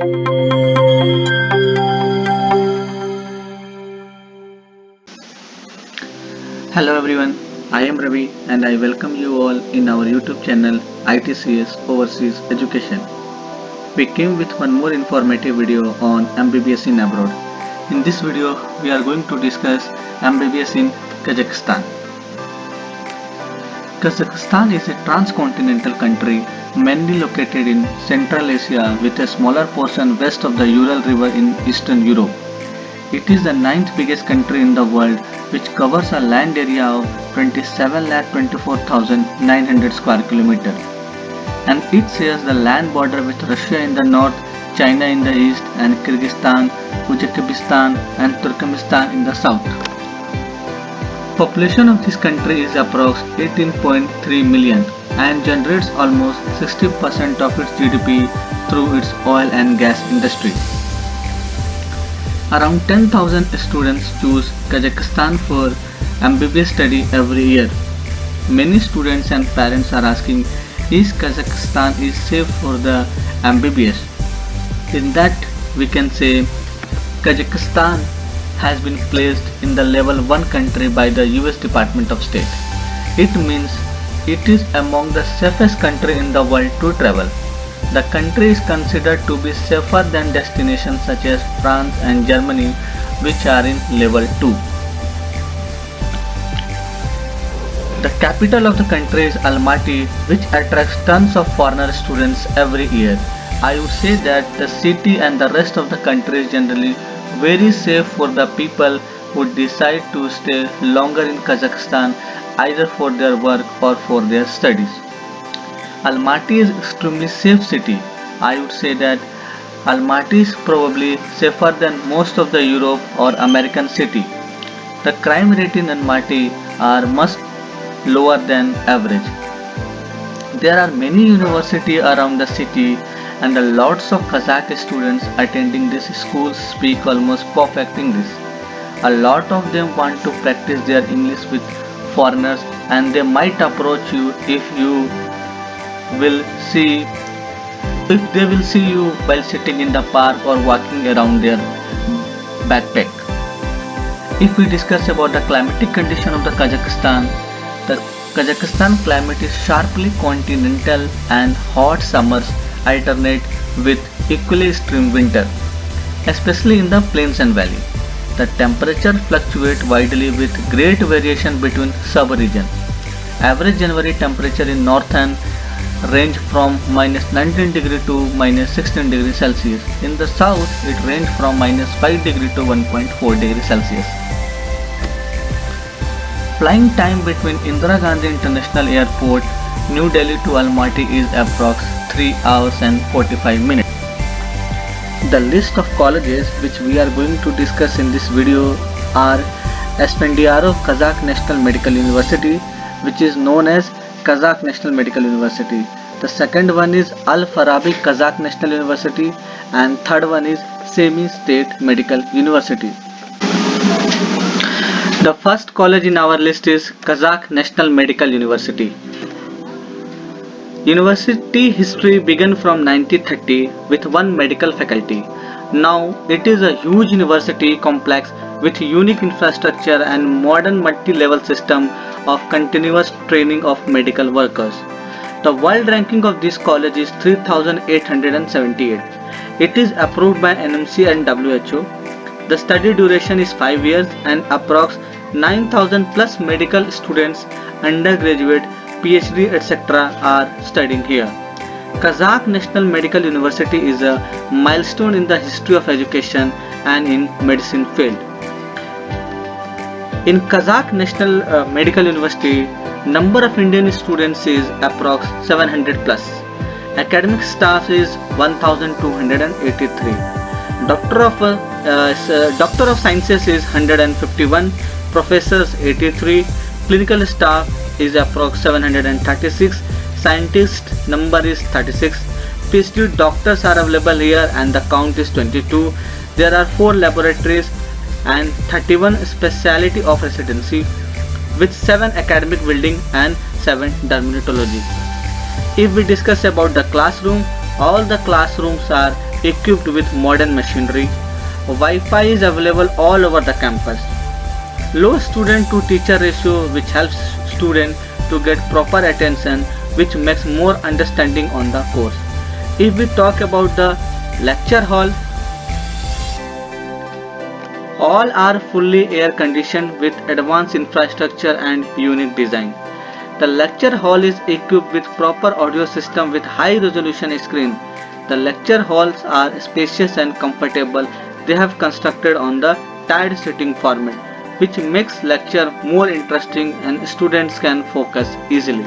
Hello everyone, I am Ravi and I welcome you all in our YouTube channel ITCS Overseas Education. We came with one more informative video on MBBS in abroad. In this video, we are going to discuss MBBS in Kazakhstan. Kazakhstan is a transcontinental country mainly located in Central Asia with a smaller portion west of the Ural River in Eastern Europe. It is the ninth biggest country in the world, which covers a land area of 27,24,900 square kilometers. And it shares the land border with Russia in the north, China in the east, and Kyrgyzstan, Uzbekistan, and Turkmenistan in the south. Population of this country is approx 18.3 million and generates almost 60% of its GDP through its oil and gas industry. Around 10,000 students choose Kazakhstan for MBBS study every year. Many students and parents are asking, is Kazakhstan safe for the MBBS? In that we can say Kazakhstan has been placed in the level 1 country by the US Department of State. It means it is among the safest country in the world to travel. The country is considered to be safer than destinations such as France and Germany, which are in level 2. The capital of the country is Almaty, which attracts tons of foreigner students every year. I would say that the city and the rest of the country is generally very safe for the people who decide to stay longer in Kazakhstan either for their work or for their studies. Almaty is extremely safe city. I would say that Almaty is probably safer than most of the Europe or American city. The crime rate in Almaty are much lower than average. There are many universities around the city and lots of Kazakh students attending these schools speak almost perfect English. A lot of them want to practice their English with foreigners and they might approach you if they will see you while sitting in the park or walking around their backpack. If we discuss about the climatic condition of the Kazakhstan climate is sharply continental and hot summers alternate with equally extreme winter, especially in the plains and valley. The temperature fluctuates widely with great variation between sub-regions. Average January temperature in northern range from -19 degree to -16 degree Celsius. In the south, it ranged from -5 degree to 1.4 degree Celsius. Flying time between Indira Gandhi International Airport, New Delhi to Almaty is approx 3 hours and 45 minutes. The list of colleges which we are going to discuss in this video are Aspendiarov Kazakh National Medical University, which is known as Kazakh National Medical University. The second one is Al Farabi Kazakh National University and third one is Semi State Medical University. The first college in our list is Kazakh National Medical University. University history began from 1930 with one medical faculty. Now it is a huge university complex with unique infrastructure and modern multi-level system of continuous training of medical workers. The world ranking of this college is 3878. It is approved by NMC and WHO. The study duration is 5 years and approx 9,000 plus medical students, undergraduate, PhD etc. are studying here. Kazakh National Medical University is a milestone in the history of education and in medicine field. In Kazakh National Medical University, number of Indian students is approx 700 plus. Academic staff is 1283. Doctor of Sciences is 151, professors 83, clinical staff is approx 736, scientist number is 36, PhD doctors are available here and the count is 22. There are 4 laboratories and 31 specialty of residency with 7 academic building and 7 dermatology. If we discuss about the classroom, all the classrooms are equipped with modern machinery. Wi-Fi is available all over the campus. Low student to teacher ratio which helps student to get proper attention, which makes more understanding on the course. If we talk about the lecture hall, all are fully air conditioned with advanced infrastructure and unique design. The lecture hall is equipped with proper audio system with high resolution screen. The lecture halls are spacious and comfortable. They have constructed on the tiered sitting format, which makes lecture more interesting and students can focus easily.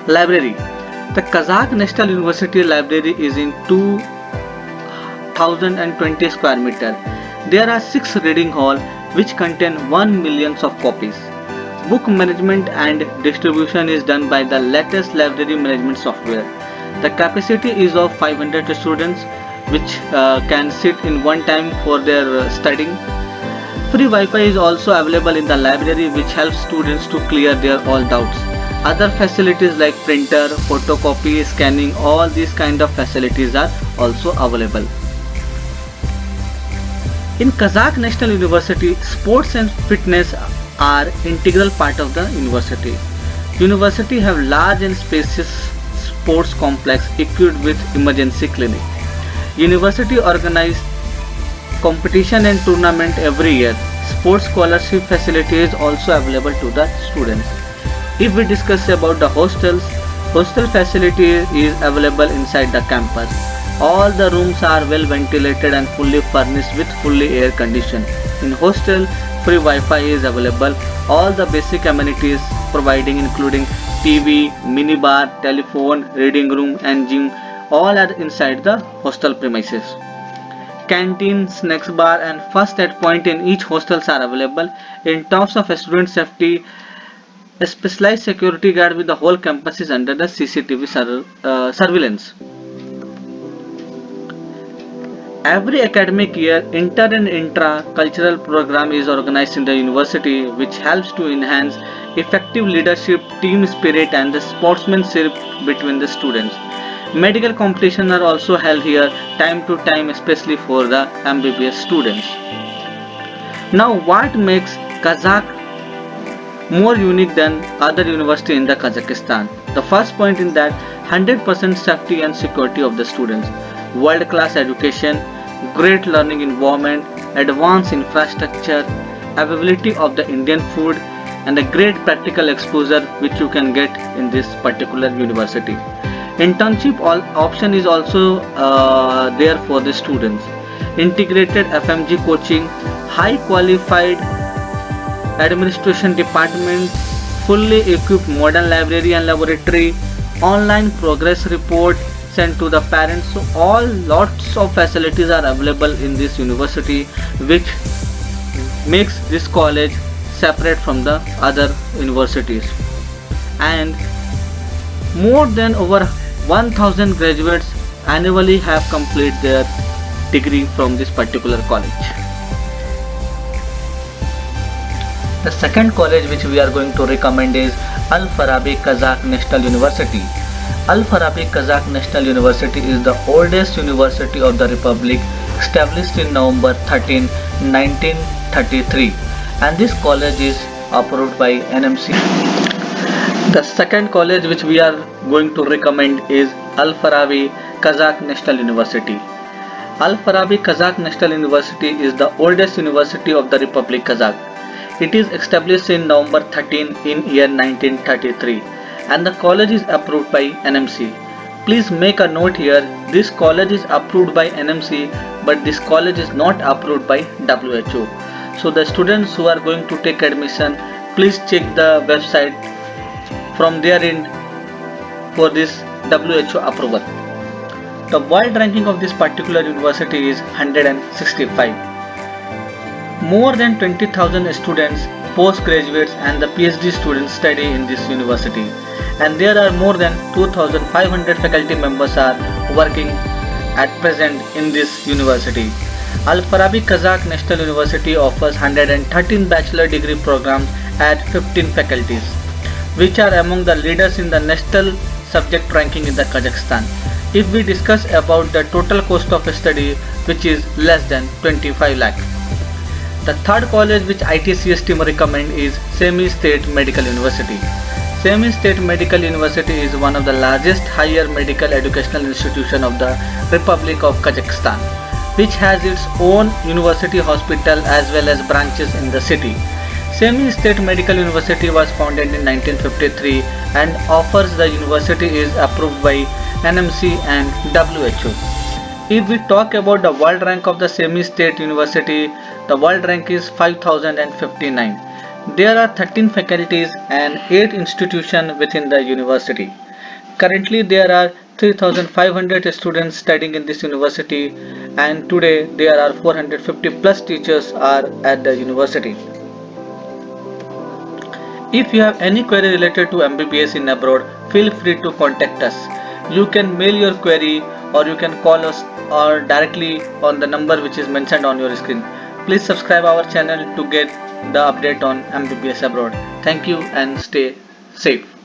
Library. The Kazakh National University Library is in 2020 square meter. There are 6 reading halls which contain 1 million of copies. Book management and distribution is done by the latest library management software. The capacity is of 500 students which can sit in one time for their studying. Free Wi-Fi is also available in the library which helps students to clear their all doubts. Other facilities like printer, photocopy, scanning, all these kind of facilities are also available. In Kazakh National University, sports and fitness are integral part of the university. University have large and spacious sports complex equipped with emergency clinic. University organize competition and tournament every year. Sports scholarship facility is also available to the students. If we discuss about the hostels, hostel facility is available inside the campus. All the rooms are well ventilated and fully furnished with fully air conditioned. In hostel, free Wi-Fi is available. All the basic amenities providing including TV, minibar, telephone, reading room and gym all are inside the hostel premises. Canteen, snacks bar and first aid point in each hostels are available. In terms of student safety, a specialized security guard with the whole campus is under the CCTV surveillance. Every academic year, inter and intra cultural program is organized in the university which helps to enhance effective leadership, team spirit and the sportsmanship between the students. Medical competitions are also held here time to time, especially for the MBBS students. Now what makes Kazakh more unique than other university in the Kazakhstan? The first point in that 100% safety and security of the students, world class education, great learning environment, advanced infrastructure, availability of the Indian food and a great practical exposure which you can get in this particular university. Internship option is also there for the students. Integrated FMG coaching, high qualified administration department, fully equipped modern library and laboratory, online progress report sent to the parents. So all lots of facilities are available in this university which makes this college separate from the other universities. And more than over 1000 graduates annually have completed their degree from this particular college. The second college which we are going to recommend is Al-Farabi Kazakh National University. Al-Farabi Kazakh National University is the oldest university of the Republic, established in November 13, 1933, and this college is approved by NMC. The second college which we are going to recommend is Al-Farabi Kazakh National University. Al-Farabi Kazakh National University is the oldest university of the Republic Kazakh. It is established in November 13 in year 1933 and the college is approved by NMC. Please make a note here, this college is approved by NMC but this college is not approved by WHO. So the students who are going to take admission, please check the website from their end for this WHO approval. The world ranking of this particular university is 165. More than 20,000 students, postgraduates and the PhD students study in this university, and there are more than 2,500 faculty members are working at present in this university. Al-Farabi Kazakh National University offers 113 bachelor degree programs at 15 faculties, which are among the leaders in the national subject ranking in the Kazakhstan. If we discuss about the total cost of a study, which is less than 25 lakh. The third college which ITCS team recommend is Semi State Medical University. Semi State Medical University is one of the largest higher medical educational institution of the Republic of Kazakhstan, which has its own university hospital as well as branches in the city. Semi State Medical University was founded in 1953 and offers the university is approved by NMC and WHO. If we talk about the world rank of the Semi State University, the world rank is 5059. There are 13 faculties and 8 institutions within the university. Currently there are 3500 students studying in this university, and today there are 450 plus teachers are at the university. If you have any query related to MBBS in abroad, feel free to contact us. You can mail your query or you can call us or directly on the number which is mentioned on your screen. Please subscribe our channel to get the update on MBBS abroad. Thank you and stay safe.